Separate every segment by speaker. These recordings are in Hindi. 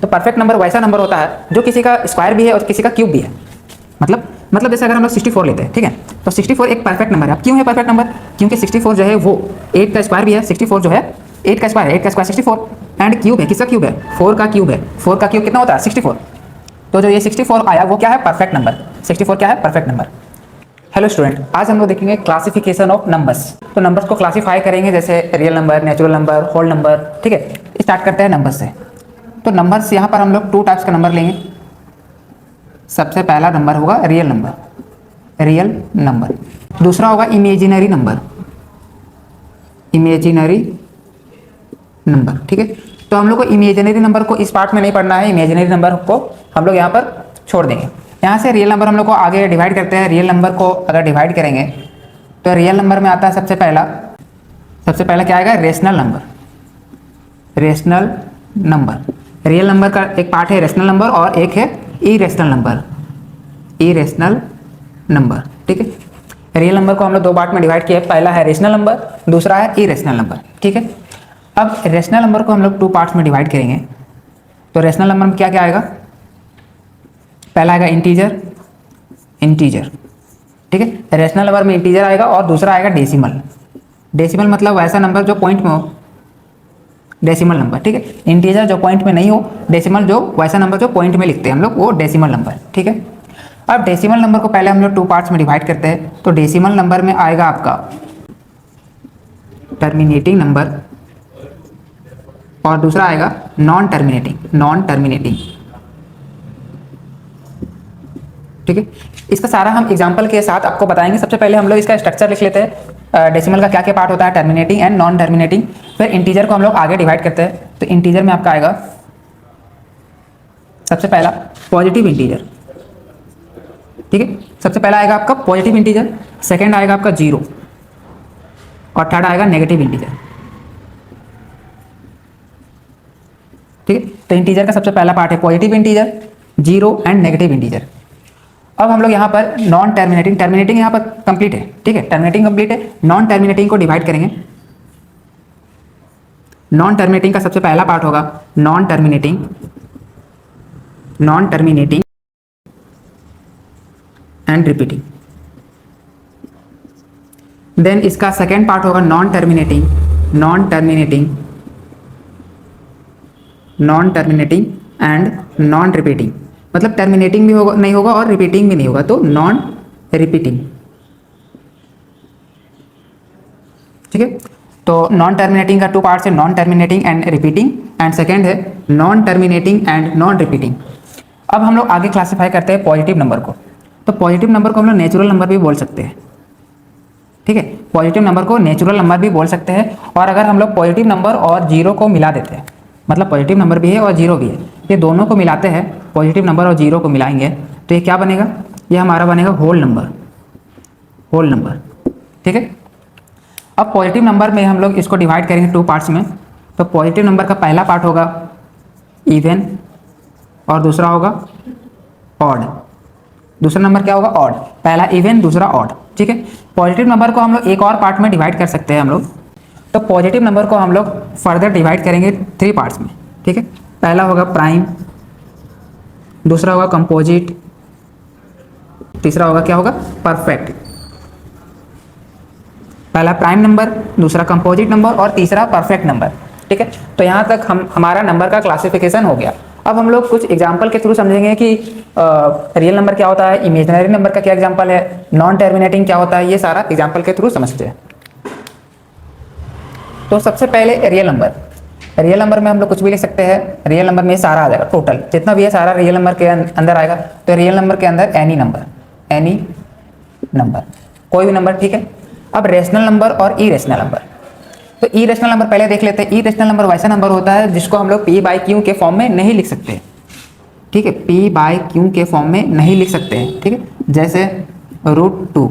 Speaker 1: तो परफेक्ट नंबर वैसा नंबर होता है जो किसी का स्क्वायर भी है और किसी का क्यूब भी है। मतलब जैसे अगर हम लोग 64 लेते हैं, ठीक है, तो 64 एक परफेक्ट नंबर है। अब क्यों है परफेक्ट नंबर? क्योंकि 64 जो है वो 8 का स्क्वायर भी है। 64 जो है 8 का स्क्वायर है, 8 का स्क्वायर 64 एंड क्यूब है। किसका क्यूब है? 4 का क्यूब है। 4 का क्यूब कितना होता है? 64। तो जो ये 64 आया वो क्या है? Perfect number. 64 क्या है? Perfect number. हेलो स्टूडेंट, आज हम लोग देखेंगे क्लासिफिकेशन ऑफ नंबर्स। तो नंबर्स को क्लासिफाई करेंगे जैसे real number, natural number, whole number, ठीक है। स्टार्ट करते हैं नंबर से। तो नंबर्स यहाँ पर हम लोग 2 टाइप्स का नंबर लेंगे। सबसे पहला नंबर होगा रियल नंबर, रियल नंबर। दूसरा होगा इमेजिनरी नंबर, इमेजिनरी नंबर, ठीक है। तो हम लोग को इमेजिनरी नंबर को इस पार्ट में नहीं पढ़ना है, इमेजिनरी नंबर को हम लोग यहाँ पर छोड़ देंगे। यहाँ से रियल नंबर हम लोग को आगे डिवाइड करते हैं। रियल नंबर को अगर डिवाइड करेंगे तो रियल नंबर में आता है सबसे पहला क्या आएगा? Rational number, rational number. Real number का एक पार्ट है रेशनल नंबर और एक है इरेशनल नंबर, इरेशनल नंबर, ठीक है। रियल नंबर को हम लोग 2 पार्ट में डिवाइड किया, पहला है रेशनल नंबर, दूसरा है इरेशनल नंबर, ठीक है। अब रेशनल नंबर को हम लोग 2 पार्ट्स में डिवाइड करेंगे। तो रेशनल नंबर में क्या क्या आएगा? पहला आएगा इंटीजर, इंटीजर, ठीक है। रेशनल नंबर में इंटीजर आएगा और दूसरा आएगा डेसिमल। डेसिमल मतलब वैसा नंबर जो पॉइंट में हो, डेसिमल नंबर, ठीक है। इंटीजर जो पॉइंट में नहीं हो, डेसिमल जो वैसा नंबर जो पॉइंट में लिखते हैं हम लोग, वो डेसिमल नंबर, ठीक है। अब डेसिमल नंबर को पहले हम लोग 2 पार्ट्स में डिवाइड करते हैं। तो डेसिमल नंबर में आएगा आपका टर्मिनेटिंग नंबर और दूसरा आएगा नॉन टर्मिनेटिंग, नॉन टर्मिनेटिंग, ठीक है। इसका सारा हम एग्जांपल के साथ आपको बताएंगे। सबसे पहले हम लोग इसका स्ट्रक्चर लिख लेते हैं। डेसिमल का क्या क्या पार्ट होता है, टर्मिनेटिंग एंड नॉन टर्मिनेटिंग। फिर इंटीजर को हम लोग आगे डिवाइड करते हैं। तो इंटीजर में आपका आएगा सबसे पहला पॉजिटिव इंटीजर, ठीक है। सबसे पहला आएगा आपका पॉजिटिव इंटीजर, सेकंड आएगा आपका 0 और थर्ड आएगा नेगेटिव इंटीजर, ठीक है। तो इंटीजर का सबसे पहला पार्ट है positive integer, 0 and negative integer. अब हम लोग यहाँ पर नॉन टर्मिनेटिंग, टर्मिनेटिंग यहाँ पर कंप्लीट है, ठीक है, टर्मिनेटिंग कंप्लीट है। नॉन टर्मिनेटिंग को डिवाइड करेंगे। नॉन टर्मिनेटिंग का सबसे पहला पार्ट होगा non terminating, non terminating and repeating. Then इसका सेकेंड पार्ट होगा non terminating, non terminating, non terminating and non repeating. मतलब टर्मिनेटिंग भी होगा नहीं होगा और रिपीटिंग भी नहीं होगा, तो नॉन रिपीटिंग, ठीक है। तो नॉन टर्मिनेटिंग का 2 पार्ट्स है, non terminating and repeating, and second है non terminating and non repeating. अब हम लोग आगे क्लासीफाई करते हैं पॉजिटिव नंबर को। तो पॉजिटिव नंबर को हम लोग नेचुरल नंबर भी बोल सकते हैं, ठीक है। पॉजिटिव नंबर को नेचुरल नंबर भी बोल सकते हैं। और अगर हम लोग पॉजिटिव नंबर और 0 को मिला देते हैं, मतलब पॉजिटिव नंबर भी है और 0 भी है, ये दोनों को मिलाते हैं, पॉजिटिव नंबर और 0 को मिलाएंगे तो ये क्या बनेगा? ये हमारा बनेगा होल नंबर, होल नंबर, ठीक है। अब पॉजिटिव नंबर में हम लोग इसको डिवाइड करेंगे 2 पार्ट्स में। तो पॉजिटिव नंबर का पहला पार्ट होगा इवन और दूसरा होगा ऑड। दूसरा नंबर क्या होगा? ऑड। पहला इवन, दूसरा ऑड, ठीक है। पॉजिटिव नंबर को हम लोग एक और पार्ट में डिवाइड कर सकते हैं हम लोग। तो पॉजिटिव नंबर को हम लोग फर्दर डिवाइड करेंगे 3 पार्ट्स में, ठीक है। पहला होगा प्राइम, दूसरा होगा कंपोजिट, तीसरा होगा क्या होगा? परफेक्ट। पहला प्राइम नंबर, दूसरा कंपोजिट नंबर और तीसरा परफेक्ट नंबर, ठीक है। तो यहाँ तक हमारा नंबर का क्लासिफिकेशन हो गया। अब हम लोग कुछ एग्जाम्पल के थ्रू समझेंगे कि रियल नंबर क्या होता है, इमेजिनरी नंबर का क्या एग्जाम्पल है, नॉन टर्मिनेटिंग क्या होता है, ये सारा एग्जाम्पल के थ्रू समझते हैं। तो सबसे पहले रियल नंबर। रियल नंबर में हम लोग कुछ भी लिख सकते हैं। रियल नंबर में सारा आ जाएगा, टोटल जितना भी है सारा रियल नंबर के अंदर आएगा। तो रियल नंबर के अंदर एनी नंबर, एनी नंबर, कोई भी नंबर, ठीक है। अब रेशनल नंबर और इरेशनल नंबर। तो इरेशनल नंबर पहले देख लेते हैं। इरेशनल नंबर वैसा नंबर होता है जिसको हम लोग पी बाई क्यू के फॉर्म में नहीं लिख सकते, ठीक है। पी बाई क्यू के फॉर्म में नहीं लिख सकते हैं, ठीक है। जैसे √2,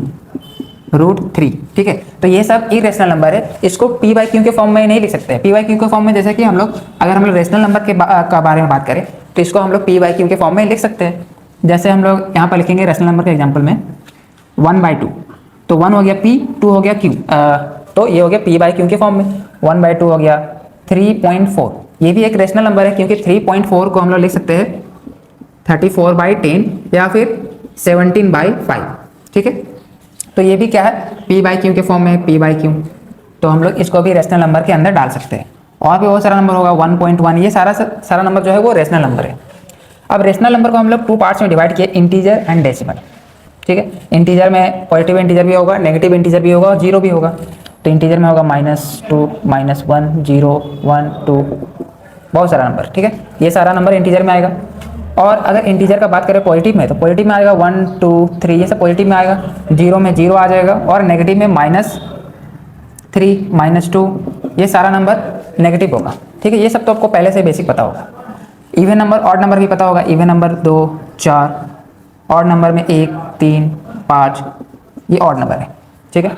Speaker 1: √3, ठीक है। तो ये सब इरेशनल नंबर है, इसको पी बाई क्यू के फॉर्म में नहीं लिख सकते हैं। पी बाई क्यू के फॉर्म में जैसे कि हम लोग अगर हम लोग रेशनल नंबर का बारे में बात करें तो इसको हम लोग पी बाई क्यू के फॉर्म में लिख सकते हैं। जैसे हम लोग यहाँ पर लिखेंगे रेशनल नंबर के एग्जाम्पल में 1/2, तो 1 हो गया पी, 2 हो गया क्यू, तो ये हो गया पी बाई क्यू के फॉर्म में। 1/2 हो गया 3.4, ये भी एक रेशनल नंबर है क्योंकि 3.4 को हम लोग लिख सकते हैं 34/10 या फिर 17/5, ठीक है। तो ये भी क्या है, p/q के फॉर्म में है, p/q। तो हम लोग इसको भी रेशनल नंबर के अंदर डाल सकते हैं। और भी बहुत सारा नंबर होगा 1.1, ये सारा नंबर जो है वो रेशनल नंबर है। अब रेशनल नंबर को हम लोग 2 पार्ट्स में डिवाइड किए, इंटीजर एंड डेसिमल, ठीक है। इंटीजर में पॉजिटिव इंटीजर भी होगा, नेगेटिव इंटीजर भी होगा और जीरो भी होगा। तो इंटीजर में होगा -2, -1, 0, 1, 2, बहुत सारा नंबर, ठीक है। ये सारा नंबर इंटीजर में आएगा। और अगर इंटीजर का बात करें पॉजिटिव में, तो पॉजिटिव में आएगा 1, 2, 3, ये सब पॉजिटिव में आएगा। जीरो में 0 आ जाएगा और नेगेटिव में -3, -2, ये सारा नंबर नेगेटिव होगा, ठीक है। ये सब तो आपको पहले से बेसिक पता होगा। इवन नंबर, ऑड नंबर भी पता होगा। इवन नंबर 2, 4, ऑड नंबर में 1, 3, 5, ये ऑड नंबर है, ठीक है।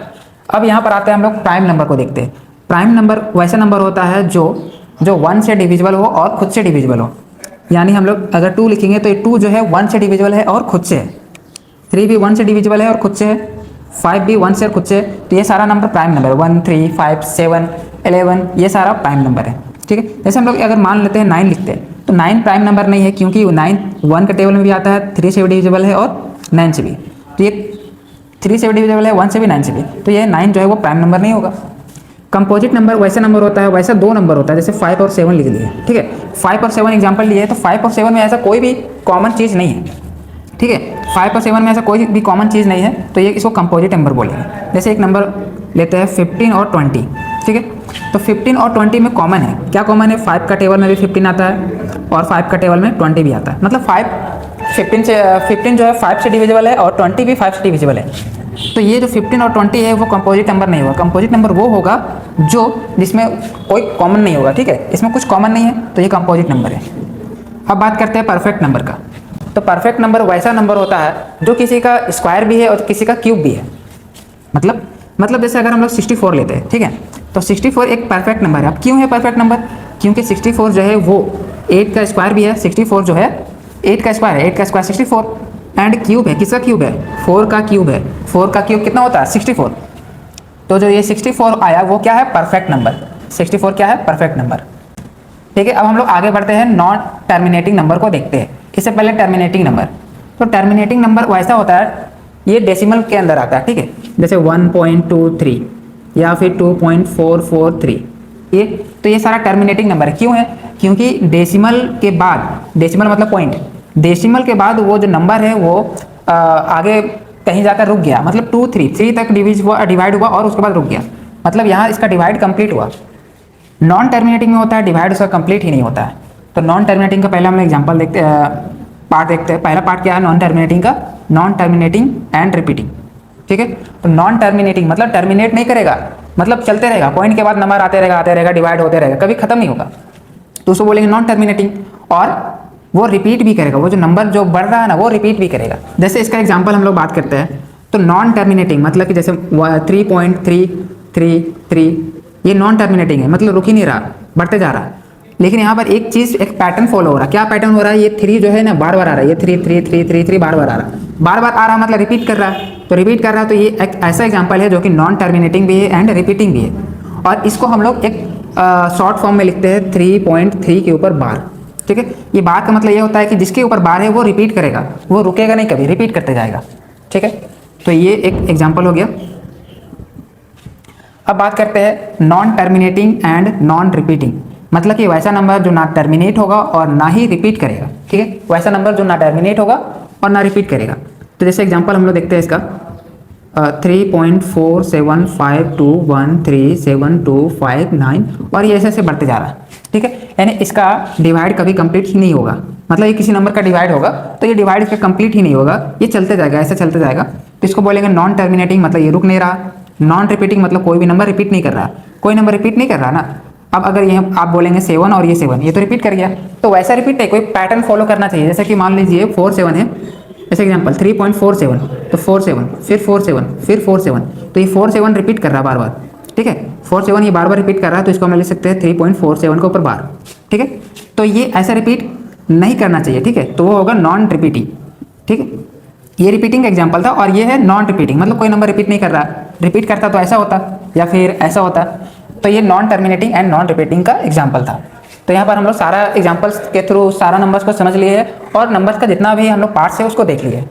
Speaker 1: अब यहाँ पर आते हैं हम लोग प्राइम नंबर को देखते हैं। प्राइम नंबर वैसा नंबर होता है जो 1 से डिविजिबल हो और खुद से डिविजिबल हो। यानी हम लोग अगर 2 लिखेंगे तो ये 2 जो है 1 से डिविजिबल है और खुद से है, 3 भी 1 से डिविजिबल है और खुद से है, 5 भी 1 से और खुद से। तो ये सारा नंबर प्राइम नंबर है, 1, 3, 5, 7, 11, ये सारा प्राइम नंबर है, ठीक है। जैसे हम लोग अगर मान लेते हैं 9 लिखते हैं, तो 9 प्राइम नंबर नहीं है क्योंकि 9 1 के टेबल में भी आता है, 3 से भी डिविजिबल है और 9 से भी। तो ये 3 से भी डिविजिबल है, 1 से भी, 9 से भी। तो ये 9 जो है वो प्राइम नंबर नहीं होगा। कंपोजिट नंबर वैसा नंबर होता है, वैसा 2 नंबर होता है, जैसे 5 और 7 लिख लिए, ठीक है। 5 और 7 एग्जाम्पल लिए, तो 5 और 7 में ऐसा कोई भी कॉमन चीज़ नहीं है, ठीक है। 5 और 7 में ऐसा कोई भी कॉमन चीज़ नहीं है, तो ये इसको कंपोजिट नंबर बोलेंगे। जैसे एक नंबर लेते हैं 15 और 20, ठीक है। तो 15 और 20 में कॉमन है, क्या कॉमन है? 5 का टेबल में भी 15 आता है और 5 का टेबल में 20 भी आता है। मतलब 15 जो है 5 से डिविजिबल है और 20 भी 5 से डिविजिबल है। तो ये जो 15 और 20 है वो कंपोजिट नंबर नहीं होगा। कंपोजिट नंबर वो होगा जो जिसमें कोई कॉमन नहीं होगा, ठीक है। इसमें कुछ कॉमन नहीं है, तो ये कंपोजिट नंबर है। अब बात करते हैं परफेक्ट नंबर का। तो परफेक्ट नंबर वैसा नंबर होता है जो किसी का स्क्वायर भी है और किसी का क्यूब भी है। मतलब जैसे अगर हम लोग 64 लेते हैं, ठीक है, तो 64 एक परफेक्ट नंबर है। अब क्यों है परफेक्ट नंबर? क्योंकि 64 जो है वो 8 का स्क्वायर भी है। 64 जो है 8 का स्क्वायर है, 8 का स्क्वायर 64 एंड क्यूब है। किसका क्यूब है? 4 का क्यूब है। 4 का क्यूब कितना होता है? 64। तो जो ये 64 आया वो क्या है? Perfect number. 64 क्या है? परफेक्ट नंबर, ठीक है। अब हम लोग आगे बढ़ते हैं, नॉन टर्मिनेटिंग नंबर को देखते हैं। इससे पहले टर्मिनेटिंग नंबर। तो टर्मिनेटिंग नंबर वैसा होता है, ये डेसिमल के अंदर आता है, ठीक है। जैसे 1.23 या फिर 2.443, ये सारा टर्मिनेटिंग नंबर है। क्यों है? क्योंकि डेसिमल के बाद, डेसिमल मतलब पॉइंट, डेसिमल के बाद वो जो नंबर है वो आगे कहीं जाकर रुक गया। मतलब 2, 3 तक डिवाइड हुआ और उसके बाद रुक गया। मतलब यहाँ इसका डिवाइड कंप्लीट हुआ। नॉन टर्मिनेटिंग में होता है डिवाइड उसका कंप्लीट ही नहीं होता है। तो नॉन टर्मिनेटिंग का पहले हम एग्जांपल देखते पार्ट देखते हैं। पहला पार्ट क्या है नॉन टर्मिनेटिंग का? नॉन टर्मिनेटिंग एंड रिपीटिंग, ठीक है। तो नॉन टर्मिनेटिंग मतलब टर्मिनेट नहीं करेगा, मतलब चलते रहेगा, पॉइंट के बाद नंबर आते रहेगा, डिवाइड होते रहेगा, कभी खत्म नहीं होगा, तो उसको बोलेंगे नॉन टर्मिनेटिंग। और वो रिपीट भी करेगा, वो जो नंबर जो बढ़ रहा है ना वो रिपीट भी करेगा। जैसे इसका एग्जाम्पल हम लोग बात करते हैं, तो नॉन टर्मिनेटिंग मतलब कि जैसे 3.333, ये नॉन टर्मिनेटिंग है, मतलब रुक ही नहीं रहा, बढ़ते जा रहा है। लेकिन यहाँ पर एक चीज़, एक पैटर्न फॉलो हो रहा है। क्या पैटर्न हो रहा है? ये 3 जो है ना बार बार आ रहा है, ये 3 बार बार आ रहा है, बार बार आ रहा है, मतलब रिपीट कर रहा है। तो रिपीट कर रहा है, तो ये एक ऐसा एग्जाम्पल है जो कि नॉन टर्मिनेटिंग भी है एंड रिपीटिंग भी है। और इसको हम लोग एक शॉर्ट फॉर्म में लिखते हैं 3.3 के ऊपर बार, ठीक है। ये बार का मतलब ये होता है कि जिसके ऊपर बार है वो रिपीट करेगा, वो रुकेगा नहीं कभी, रिपीट करते जाएगा, ठीक है। तो ये एक एग्जाम्पल हो गया। अब बात करते हैं non terminating and non repeating. मतलब कि वैसा नंबर जो ना टर्मिनेट होगा और ना ही रिपीट करेगा, ठीक है। वैसा नंबर जो ना टर्मिनेट होगा और ना रिपीट करेगा। तो जैसे एग्जांपल हम लोग देखते हैं इसका 3.4752137259 और ये ऐसे बढ़ते जा रहा है, ठीक है। यानी इसका डिवाइड कभी कंप्लीट ही नहीं होगा। मतलब ये किसी नंबर का डिवाइड होगा तो ये डिवाइड इसका कंप्लीट ही नहीं होगा, ये चलते जाएगा, ऐसे चलते जाएगा। तो इसको बोलेंगे नॉन टर्मिनेटिंग, मतलब ये रुक नहीं रहा। नॉन रिपीटिंग मतलब कोई भी नंबर रिपीट नहीं कर रहा, कोई नंबर रिपीट नहीं कर रहा ना। अब अगर ये आप बोलेंगे 7 और ये 7, ये तो रिपीट कर गया, तो वैसा रिपीट नहीं, कोई पैटर्न फॉलो करना चाहिए। जैसे कि मान लीजिए 4 7 है, जैसे एग्जांपल 3.47, तो 4 7 फिर 4 7 फिर 4 7, तो ये 4 7 रिपीट कर रहा है बार बार, ठीक है। 4 7 ये बार बार रिपीट कर रहा है, तो इसको हम लिख सकते हैं 3.47 के ऊपर बार, ठीक है। तो ये ऐसा रिपीट नहीं करना चाहिए, ठीक है। तो वो होगा नॉन रिपीटिंग, ठीक है। ये रिपीटिंग एग्जाम्पल था और ये है नॉन रिपीटिंग, मतलब कोई नंबर रिपीट नहीं कर रहा। रिपीट करता तो ऐसा होता या फिर ऐसा होता। तो ये non terminating and non repeating का एग्जाम्पल था। तो यहाँ पर हम लोग सारा एग्जाम्पल्स के थ्रू सारा नंबर्स को समझ लिए और नंबर्स का जितना भी हम लोग पार्ट्स है उसको देख लिए।